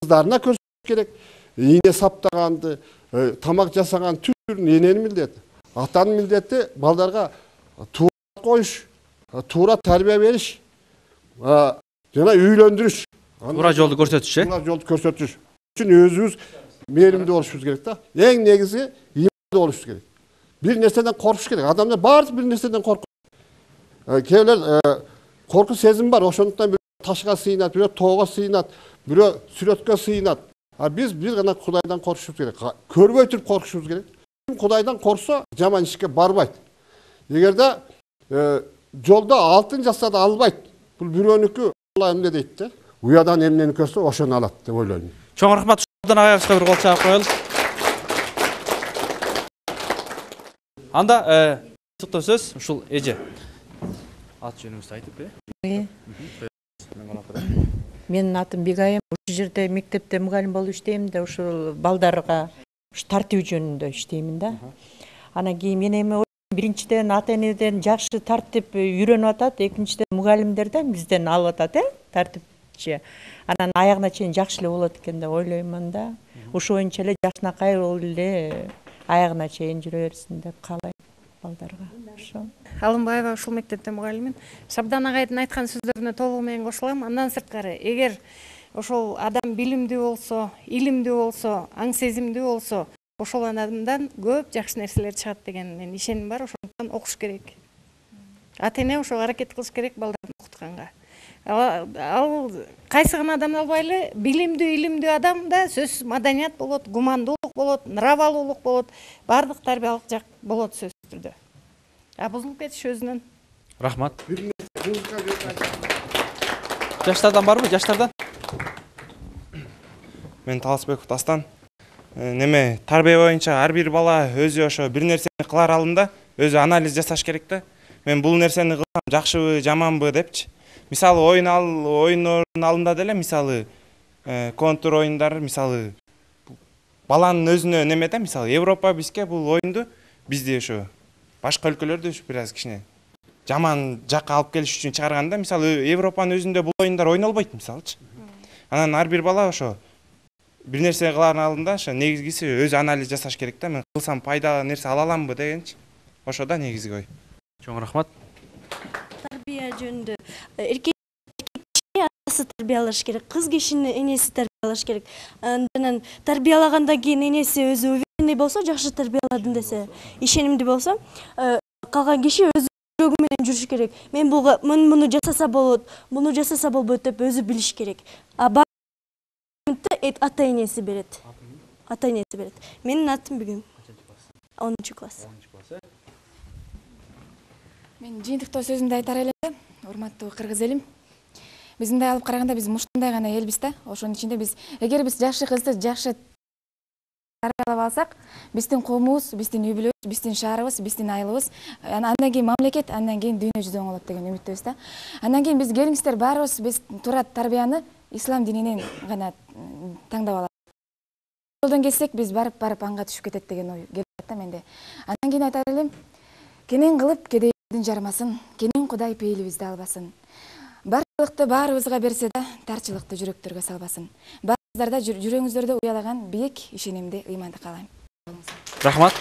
Kızlarına көрсету керек. Ине саптағанды, тамақ жасаған түрін ененің міндеті. Атаның міндеті балдарға тура қойыш, тура тәрбие беріш, жана үйлендіріш. Тура жолды көрсөтүш, Тура жолды көрсөтүш. Үшін өзіміз мейірімді болушубуз керек та. Ең негізгі иманды болушубуз керек. Bir нәрседен қорқыш керек. Адамдар барлық bir нәрседен қорқыш. Кейбіреулер қорқу сезім бар. Ошондуктан бирөө ташқа сыйынат, бирөө тоого сыйынат, бирөө сүрөткө сыйынат. Biz bir gana Kuday'dan korkuşumuz gerek. Körбөй turup korkuşumuz gerek. Kuday'dan korksa жаман işke barbayt. Eğer de жолда алтын жасса да албайт. Бұл бирөөнүкү Алла эмне дейт да. Уядан эмнени көрсө ошону алат деп ойлойм. Чоң рахмат. Ушундан агайыбызга бир кол чаап коелу. Анда сыктоо сөз ушул эже. Ат жөнүңүздү айтып бе? Менин атым Бегайым. Ушул жерде мектепте мугалим болуп иштейм да, ушул балдарга тартуу жөнүндө иштеймин да. Анан кийин мен эми биринчиден ата энеден жакшы тартип үйрөнүп атат, экинчиден мугалимдерден бизден алып атат, тартипчи. Анан аягына чейин жакшы эле болот экен деп ойлоймун да. Ушул боюнча эле жакшынакай болуп эле аягына чейин жүрө берсин деп каалайм балдарга. Ошо. Алымбаева ушул мектепте мугалимин. Шабдан агайдын айткан сөздөрүнө толугу менен кошулам. Андан сырткары, эгер ошол адам билимдүү болсо, илимдүү болсо, аң сезимдүү болсо, ошол адамдан көп жакшы нерселер чыгат деген мен ишеним бар. Ошондуктан окуш керек. Ата эне ошого аракет кылыш керек балдарды окутканга. Ал кайсы гана адам албайлы, билимдүү, илимдүү адамда сөзсүз маданият болот, гумандуулук болот, нравалуулук болот, бардык тарбиялык жак болот сөзсүз түрдө. Бузулуп кетиш өзүнөн. Рахмат. Жаштардан барбы? Жаштардан? Мен Таласбеков Дастан. Неме тарбия боюнча ар бир бала өзү ошо бир нерсени кылар алдында өзү анализ жасаш керек да. Мен бул нерсени кылсам жакшыбы, жаманбы депчи. Мисалы оюндун алдында деле мисалы контур оюндар, мисалы баланын өзүнө неме да, мисалы Европа бизге бул оюнду бизди ошо башка өлкөлөрдө бир аз кичине жаман жакка алып келиш үчүн чыгарганда, мисалы Европанын өзүндө бул оюндар ойнолбойт мисалычы. Анан ар бир бала ошо бир нерсе кылардын алдында ошо негизгиси өзү анализ жасаш керек да. Мен кылсам пайдалуу нерсе ала аламбы дегенчи. Ошо да негизги ой. Чоң рахмат. Тарбия жөнүндө эркек кишини атасы тарбиялаш керек, кыз кишини энеси тарбиялаш керек. Анан тарбиялагандан кийин энеси өзү уверенный болсо, жакшы тарбияладым десе, ишенимдүү болсо, калган киши өзү жүрөгү менен жүрүш керек. Мен муну жасаса болот, муну жасаса болбойт деп өзү билиш керек. Ата энеси берет. Ата энеси берет. Менин атым Бүгүн. 10-класс. Мен жыйынтыктоо сөзүмдү айтар элем, урматтуу кыргыз элим. Бизинде алып караганда биз ушундай гана элбиз да. Ошонун ичинде биз эгер биз жакшы кызды жакшы тарбиялап алсак, биздин коомубуз, биздин үй бүлөбүз, биздин шаарыбыз, биздин айылыбыз, андан кийин мамлекет, андан кийин дүйнө жүзү оңолот деген үмүттөбүз да. Андан кийин биз келиңиздер баарыбыз биз туура тарбияны ислам дининен гана таңдап алабыз. Жолдон келсек биз барып анга түшүп кетет деген ой келет да менде. Андан кийин айтар элем, кенен кылып кедейдин жармасын, кенен Кудай пейилибизди албасын. Барчылыкты баарыбызга берсе да, тарчылыкты жүрөктөргө салбасын. Баарыңыздарда жүрөгүңүздөрдө уялаган бийик ишенимди, ыйманды каалайм. Рахмат.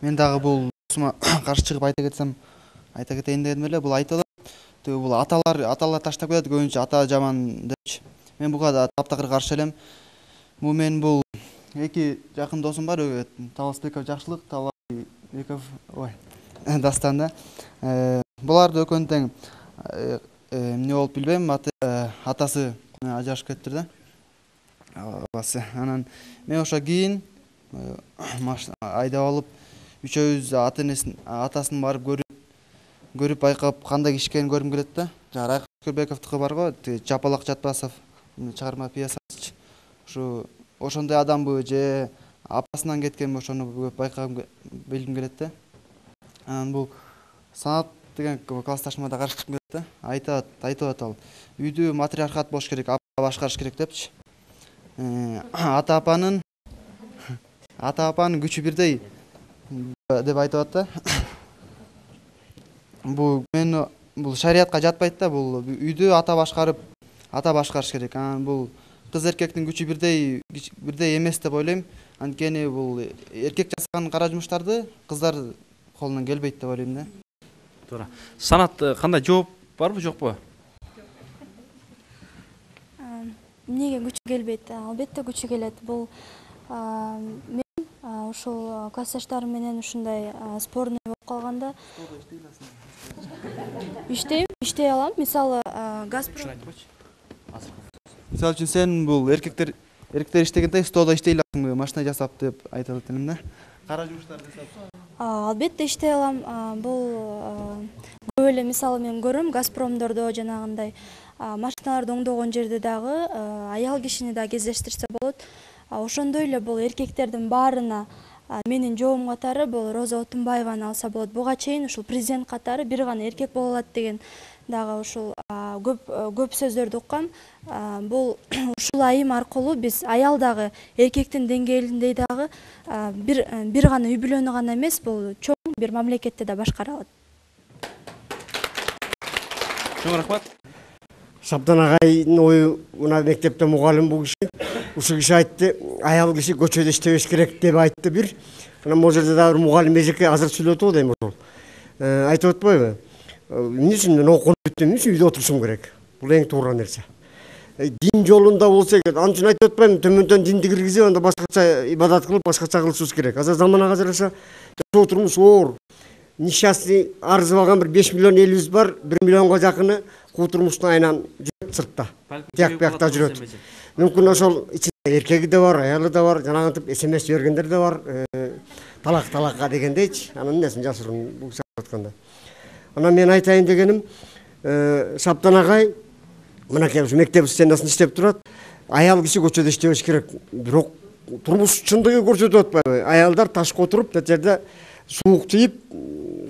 Мен дагы бул досума каршы чыгып айта кетейин дедим эле. Бул айтылып, бул аталар таштап кетет, көбүнчө ата жаман депчи. Мен буга да таптакыр каршы элем. Мен бул эки жакын досум бар, Таласбеков Жакшылык, Таласбеков Дастан да. Буларды экөөнү тең эмне болуп билбейм, атасы ажырашып кеттир да. Анан мен ошо кийин айдап алып үчөөбүз атасын барып көрүп байкап кандай киши экенин көрүм келет да. Райкы Көбековдуку бар го, Жапалак Жатпасов чыгарма пьесасы. Ошондой адамбы же апасынан кеткенби, ошону көп байкагым билгим келет да. Анан бул Санат деген классташыма да каршы чыгып келет да. Айтып атат ал. Үйдү матриархат болуш керек, апа башкарыш керек депчи. Ата апанын күчү бирдей деп айтып атат да. бул шариятка жатпайт да, бул үйдү ата башкарыш керек. Анан бул кыз эркектин күчү бирдей эмес деп ойлойм. Анткени бул эркек жасаган кара жумуштарды кыздар колунан келбейт деп ойлойм да. Туура. Санат кандай жооп барбы, жокпу? Эмнеге күчү келбейт? Албетте күчү келет. Бул мен ушул классташтарым менен ушундай спорный болуп калганда иштей алам. Мисалы, Газпром. Мисалы үчүн сен бул эркектер иштегенде столда иштей аласыңбы, машина жасап деп айтып атам да. Кара жумуштарды жасап. Албетте иштей алам. Бул көп эле мисалы мен көрөм Газпромдордо жанагындай машиналарды оңдогон жерде дагы аял кишини да кездештирсе болот. Ошондой эле бул эркектердин баарына менин жообум катары бул Роза Отунбаеваны алса болот. Буга чейин ушул президент катары бир гана эркек боло алат деген дагы ушул көп сөздөрдү уккам. Бул ушул айым аркылуу биз аял дагы эркектин деңгээлиндей дагы бир гана үй бүлөнү гана эмес, бул чоң бир мамлекетти да башкара алат. Чоң рахмат. Шабдан агайдын ою мына мектепте мугалим бул киши. Ушул киши айтты, аял киши көчөдө иштебеш керек деп айтты бир. Анан могу жерде дагы бир мугалим эжеке азыр сүйлөп атабы дейм ошол. Айтып атпайбы? Эмне үчүн мен окууну бүттүм, эмне үчүн үйдө отурушум керек? Бул эң туура нерсе. Дин жолунда болсо керек. Ал үчүн айтып атпайбы, төмөндөн динди киргизип, анда башкача ибадат кылып, башкача кылышыбыз керек. Азыр заманга жараша жашоо турмуш оор. Несчастный арзыбаган бир 5 миллион элибиз бар, 1 миллионго жакыны куу турмуштун айынан жүрөт сыртта. Тияк биякта жүрөт. Мүмкүн ошол ичинде эркеги да бар, аялы да бар, жанагынтип СМС жибергендер да бар. Талакка дегендейчи. Анын эмнесин жашырын бул атканда. Анан мен айтайын дегеним, Шабдан агай мынакей ушу мектеп стенасында иштеп турат. Аял киши көчөдө иштебеш керек. Бирок турмуш чындыгы көрсөтүп атпайбы? Аялдар ташка отуруп, бул жерде суук жыйып,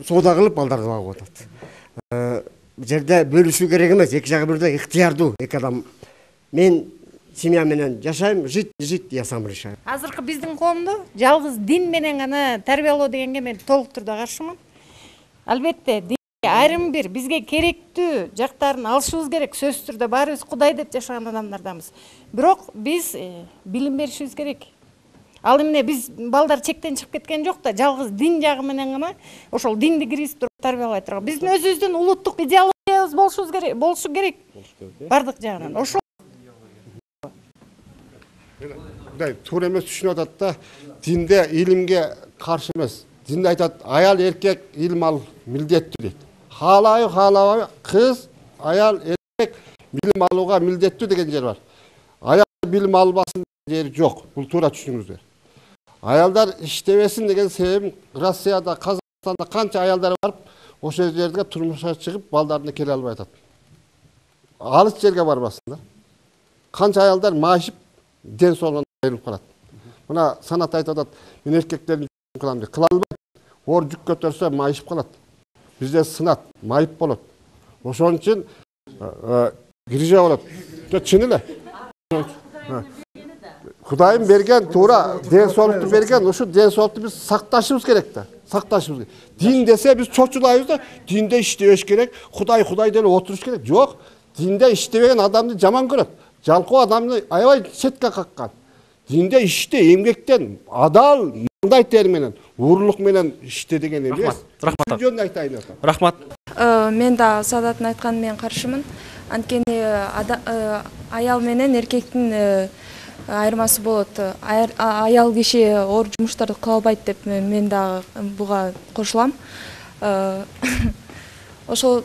соода кылып балдарды багып атат. Бул жерде бөлүшүү керек эмес, эки жагы бирдей ыктыярдуу эки адам. Мен семья менен жашайм, жить я сам решаю. Азыркы биздин коомдо жалгыз дин менен гана тарбиялоо дегенге мен толук турда каршымын. Албетте айрым бир бизге керектүү жактарын алышыбыз керек. Сөзсүз түрдө баарыбыз Кудай деп жашаган адамдардамыз. Бирок биз билим беришибиз керек. Ал эмне биз балдар чектен чыгып кеткен жок да, жалгыз дин жагы менен гана ошол динди киргизип туруп тарбиялай турган. Биздин өзүбүздүн улуттук идеологиябыз болушу керек. Бардык жагынан. Ошол туура эмес түшүнүп атат да. Динде илимге каршы эмес. Динде айтат, аял эркек илим ал милдеттүү дейт. Хаалабы, хаалабы, кыз, аял эркек билим алууга милдеттүү деген жер бар. Аял билим албасын деген жери жок. Бул туура түшүнүңүздөр. Аялдар иштебесин деген себебим Россияда, Казакстанда канча аялдар барып, ошол жерге турмушка чыгып, балдарына келе албай атат. Алыс жерге барбасын да. Канча аялдар маашып, ден соолугунан айрылып калат. Мына Санат айтып атат, мен эркектердин кылам деп. Кыла албайт. Оор жүк көтөрсө маашып калат. Бизде сынат, майып болот. Ошон үчүн кирже болот. Чын эле. Кудайым берген туура ден соолукту берген, ушу ден соолукту биз сакташыбыз керек да. Сакташыбыз керек. Дин десе биз чочулайбыз да, динде иштебеш керек, Кудай деле отуруш керек. Жок, динде иштебеген адамды жаман көрөт. Жалкоо адамды аябай четке каккан. Динде иште, эмгектен, адал, мындай тер менен, уурлук менен иште деген эмес. Рахмат. Жөн айтайын атам. Рахмат. Мен да Саадаттын айтканы менен каршымын. Анткени аял менен эркектин айырмасы болот. Аял киши оор жумуштарды кыла албайт деп мен дагы буга кошулам. Ошол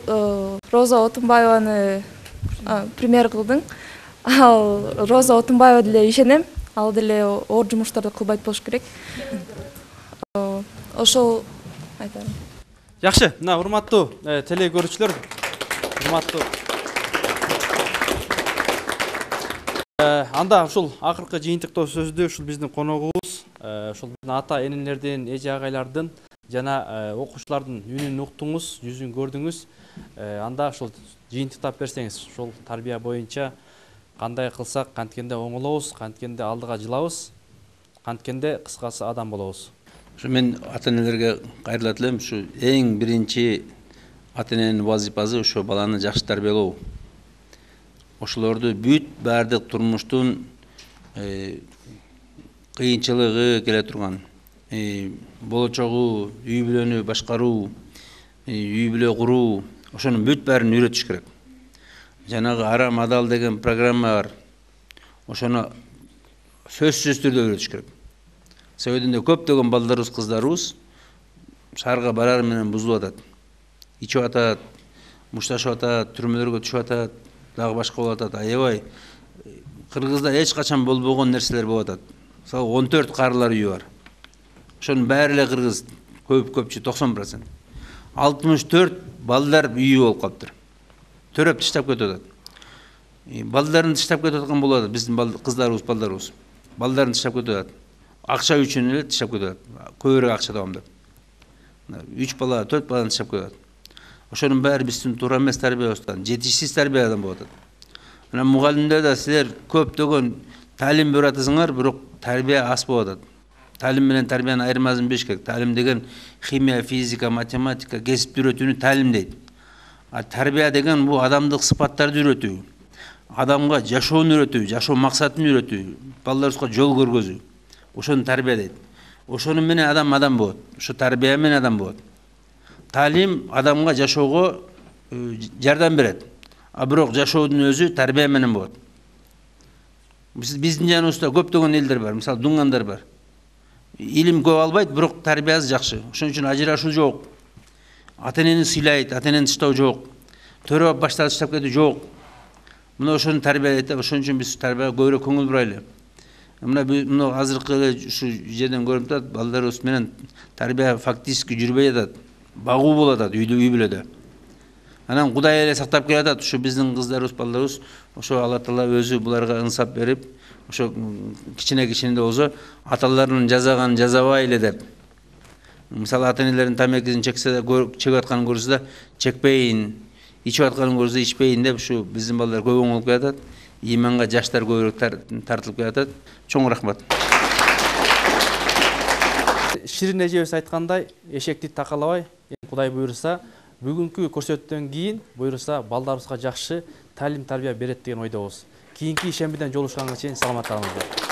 Роза Отунбаеваны пример кылдың. Ал Роза Отунбаева деле ишенем. Ал деле оор жумуштарды кылбайт болуш керек. Ошол айтарым. Жакшы, мына урматтуу теле көрүүчүлөр, урматтуу. Анда ушул акыркы жыйынтыктоо сөздү ушул биздин коногубуз, ушул биздин ата энелердин, эже агайлардын жана окуучулардын үнүн уктуңуз, жүзүн көрдүңүз. Анда ушул жыйынтыктап берсеңиз, ушул тарбия боюнча кандай кылсак канткенде оңолобуз, канткенде алдыга жылабыз, канткенде кыскасы адам болобуз. Ушу мен ата энелерге кайрылат элем, ушу эң биринчи ата эненин вазипасы ошо баланы жакшы тарбиялоо. Ошолорду бүт баардык турмуштун кыйынчылыгы келе турган, болочогу, үй бүлөнү башкаруу, үй бүлө куруу, ошонун бүт баарын үйрөтүш керек. Жанагы арам адал деген программа бар. Ошону сөзсүз түрдө үйрөтүш керек. Себебинде көптөгөн балдарыбыз, кыздарыбыз шаарга барар менен бузулуп атат. Ичип атат, мушташып атат, түрмөлөргө түшүп атат, дагы башка болуп атат. Аябай Кыргызда эч качан болбогон нерселер болуп атат. Мисалы 14 карылар үйү бар. Ошонун баары эле кыргыз, көпчү 90%. 64 балдар үйү болуп калыптыр. Төрөп тыштап кетип атат. Балдарын тыштап кетип аткан болуп атат. Биздин кыздарыбыз, балдарыбыз. Балдарын тыштап кетип атат. Акча үчүн эле тыштап кетип атат. Көбүрөөк акча табам деп. 3 бала, 4 баланы тыштап кетип атат. Ошонун баары биздин туура эмес тарбиябыздан, жетишсиз тарбиядан болуп атат. Мына мугалимдер да силер көптөгөн талим берип атасыңар, бирок тарбия аз болуп атат. Талим менен тарбиянын айырмасын билиш керек. Талим деген химия, физика, математика, кесип үйрөтүүнү талим дейт. А тарбия деген бул адамдык сыпаттарды үйрөтүү. Адамга жашоону үйрөтүү, жашоо максатын үйрөтүү, балдарыбызга жол көргөзүү. Ошону тарбия дейт. Ошону менен адам болот. Ошо тарбия менен адам болот. Талим адамга жашоого жардам берет. А бирок жашоодун өзү тарбия менен болот. Биздин жаныбызда көптөгөн элдер бар, мисалы дуңгандар бар. Илим көп албайт, бирок тарбиясы жакшы. Ошон үчүн ажырашуу жок. Ата энени сыйлайт, ата энени тыштоо жок. Төрөп баштап тыштап кетүү жок. Мына ошону тарбиялайт. Ошон үчүн биз тарбияга көбүрөөк көңүл бурайлы. Мына азыркы эле ушу жерден көрүнүп атат, балдарыбыз менен тарбия фактически жүрбөй атат. Багуу болуп атат үй бүлөдө. Анан Кудай эле сактап келатат. Ушу биздин кыздарыбыз, балдарыбыз, ошо Алла Таала өзү буларга ынсап берип, ошо кичине да болсо аталарынын жазаганын жазабай эле деп. Мисалы ата энелерин тамекисин чексе да, чегип атканын көрсө да чекпейин, ичип атканын көрсө ичпейин деп ушу биздин балдар көп оңолуп келатат. Иманга жаштар көбүрөөк тартылып келатат. Чоң рахмат. Ширин эжебиз айткандай, эшекти такалабай, Кудай буйруса, бүгүнкү көрсөтүүдөн кийин буйруса балдарыбызга жакшы талим тарбия берет деген ойдобуз. Кийинки ишембиден жолугушканга чейин саламатта калыңыздар.